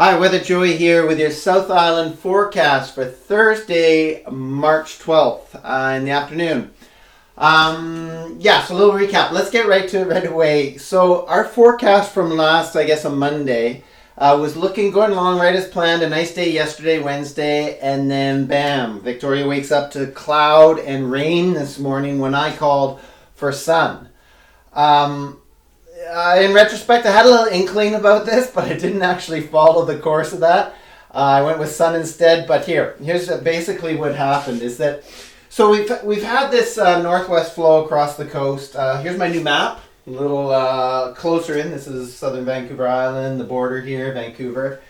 Hi, Weather Joey here with your South Island forecast for Thursday, March 12th in the afternoon. So a little recap. Let's get right to it right away. So our forecast from last, a Monday, was going along right as planned. A nice day yesterday, Wednesday, and then bam, Victoria wakes up to cloud and rain this morning when I called for sun. In retrospect, I had a little inkling about this, but I didn't actually follow the course of that. I went with sun instead. But here's basically what happened is that we've had this northwest flow across the coast. Here's my new map, a little closer in. This is southern Vancouver Island, the border here, Vancouver.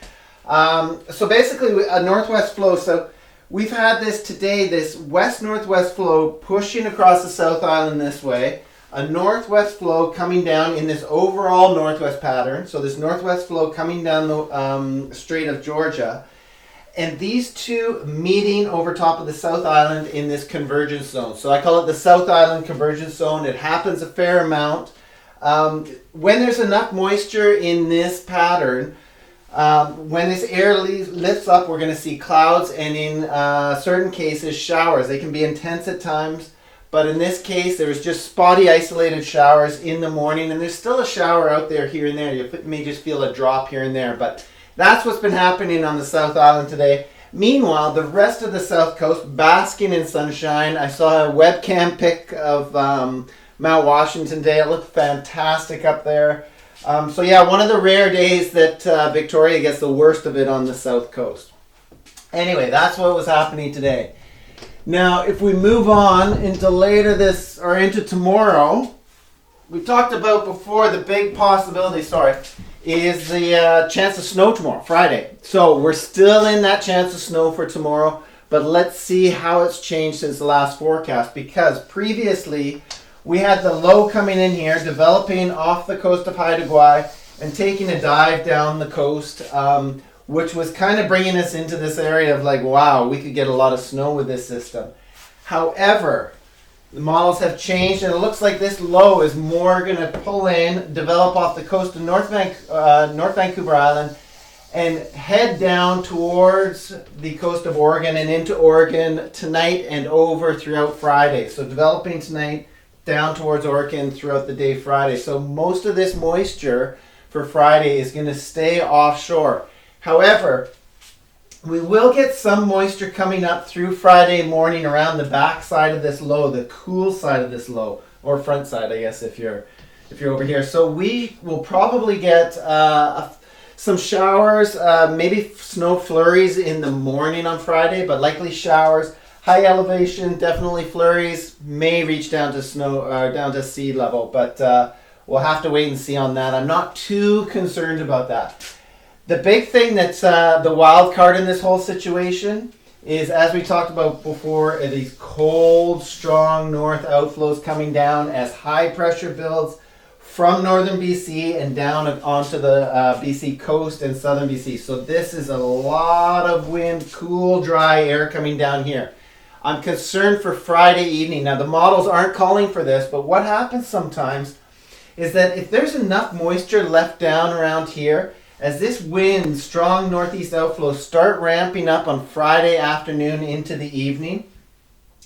So basically, a northwest flow. So we've had this west-northwest flow pushing across the South Island this way. A northwest flow coming down in this overall northwest pattern. So this northwest flow coming down the Strait of Georgia. And these two meeting over top of the South Island in this convergence zone. So I call it the South Island convergence zone. It happens a fair amount. When there's enough moisture in this pattern, when this air lifts up, we're going to see clouds and in certain cases showers. They can be intense at times. But in this case, there was just spotty isolated showers in the morning, and there's still a shower out there here and there. You may just feel a drop here and there, but that's what's been happening on the South Island today. Meanwhile, the rest of the South Coast, basking in sunshine. I saw a webcam pic of Mount Washington today. It looked fantastic up there. One of the rare days that Victoria gets the worst of it on the South Coast. Anyway, that's what was happening today. Now, if we move on into tomorrow, we talked about before the big possibility, is the chance of snow tomorrow, Friday. So we're still in that chance of snow for tomorrow, but let's see how it's changed since the last forecast, because previously we had the low coming in here, developing off the coast of Haida Gwaii and taking a dive down the coast, which was kind of bringing us into this area of wow, we could get a lot of snow with this system. However, the models have changed, and it looks like this low is more going to pull in, develop off the coast of North Vancouver Island, and head down towards the coast of Oregon and into Oregon tonight and over throughout Friday. So developing tonight down towards Oregon throughout the day Friday. So most of this moisture for Friday is going to stay offshore. However, we will get some moisture coming up through Friday morning around the back side of this low, the cool side of this low, or front side, I guess, if you're over here. So we will probably get some showers, maybe snow flurries in the morning on Friday, but likely showers. High elevation, definitely flurries, may reach down to down to sea level, but we'll have to wait and see on that. I'm not too concerned about that. The big thing that's the wild card in this whole situation is, as we talked about before, these cold, strong north outflows coming down as high pressure builds from northern BC and down onto the BC coast and southern BC. So this is a lot of wind, cool, dry air coming down here. I'm concerned for Friday evening. Now, the models aren't calling for this, but what happens sometimes is that if there's enough moisture left down around here, as this wind, strong northeast outflows start ramping up on Friday afternoon into the evening,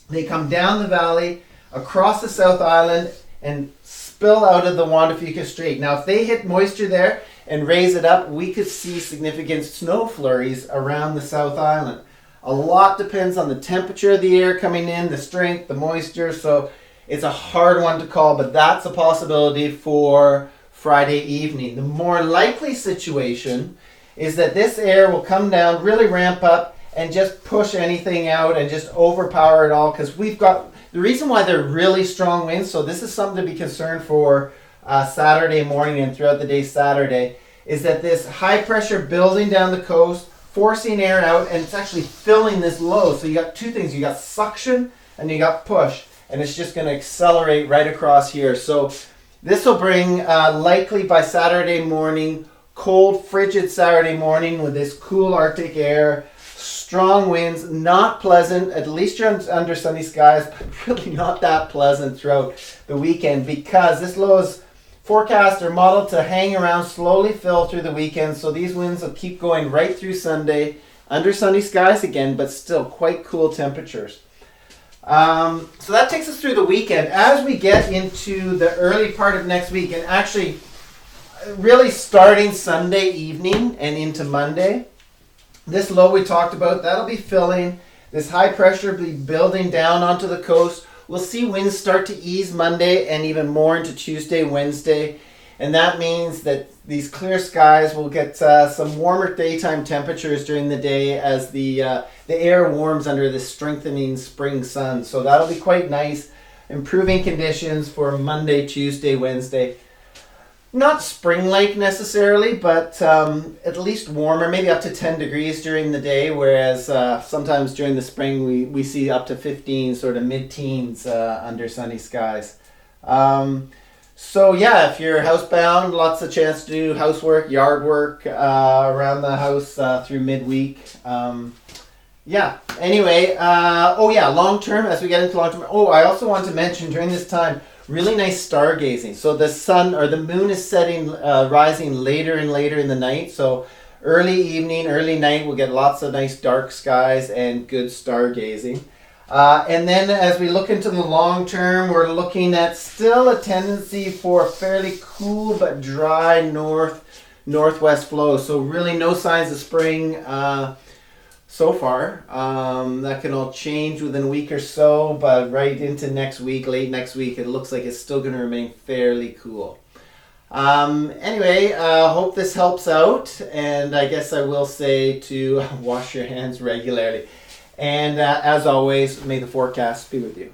they come down the valley, across the South Island, and spill out of the Juan de Fuca Strait. Now, if they hit moisture there and raise it up, we could see significant snow flurries around the South Island. A lot depends on the temperature of the air coming in, the strength, the moisture, so it's a hard one to call, but that's a possibility for Friday evening. The more likely situation is that this air will come down, really ramp up, and just push anything out and just overpower it all, because we've got the reason why they're really strong winds. So this is something to be concerned for Saturday morning and throughout the day Saturday, is that this high pressure building down the coast, forcing air out, and it's actually filling this low. So you got two things: you got suction and you got push, and it's just going to accelerate right across here. So this will bring, likely by Saturday morning, cold, frigid Saturday morning with this cool Arctic air, strong winds, not pleasant. At least you're under sunny skies, but really not that pleasant throughout the weekend, because this low is forecast are modeled to hang around, slowly fill through the weekend. So these winds will keep going right through Sunday, under sunny skies again, but still quite cool temperatures. So that takes us through the weekend. As we get into the early part of next week, and actually really starting Sunday evening and into Monday, this low we talked about, that'll be filling. This high pressure will be building down onto the coast. We'll see winds start to ease Monday and even more into Tuesday, Wednesday. And that means that these clear skies will get some warmer daytime temperatures during the day as the air warms under this strengthening spring sun. So that'll be quite nice. Improving conditions for Monday, Tuesday, Wednesday. Not spring-like necessarily, but at least warmer, maybe up to 10 degrees during the day, whereas sometimes during the spring we see up to 15, sort of mid-teens under sunny skies. So yeah, if you're housebound, lots of chance to do housework, yard work around the house through midweek. Yeah, anyway, long term, as we get into long term. Oh, I also want to mention during this time, really nice stargazing. So the sun or the moon is setting, rising later and later in the night. So early evening, early night, we'll get lots of nice dark skies and good stargazing. And then as we look into the long term, we're looking at still a tendency for a fairly cool but dry northwest flow. So really no signs of spring so far. That can all change within a week or so, but right into next week, late next week, it looks like it's still going to remain fairly cool. Anyway, hope this helps out, and I guess I will say to wash your hands regularly. And as always, may the forecast be with you.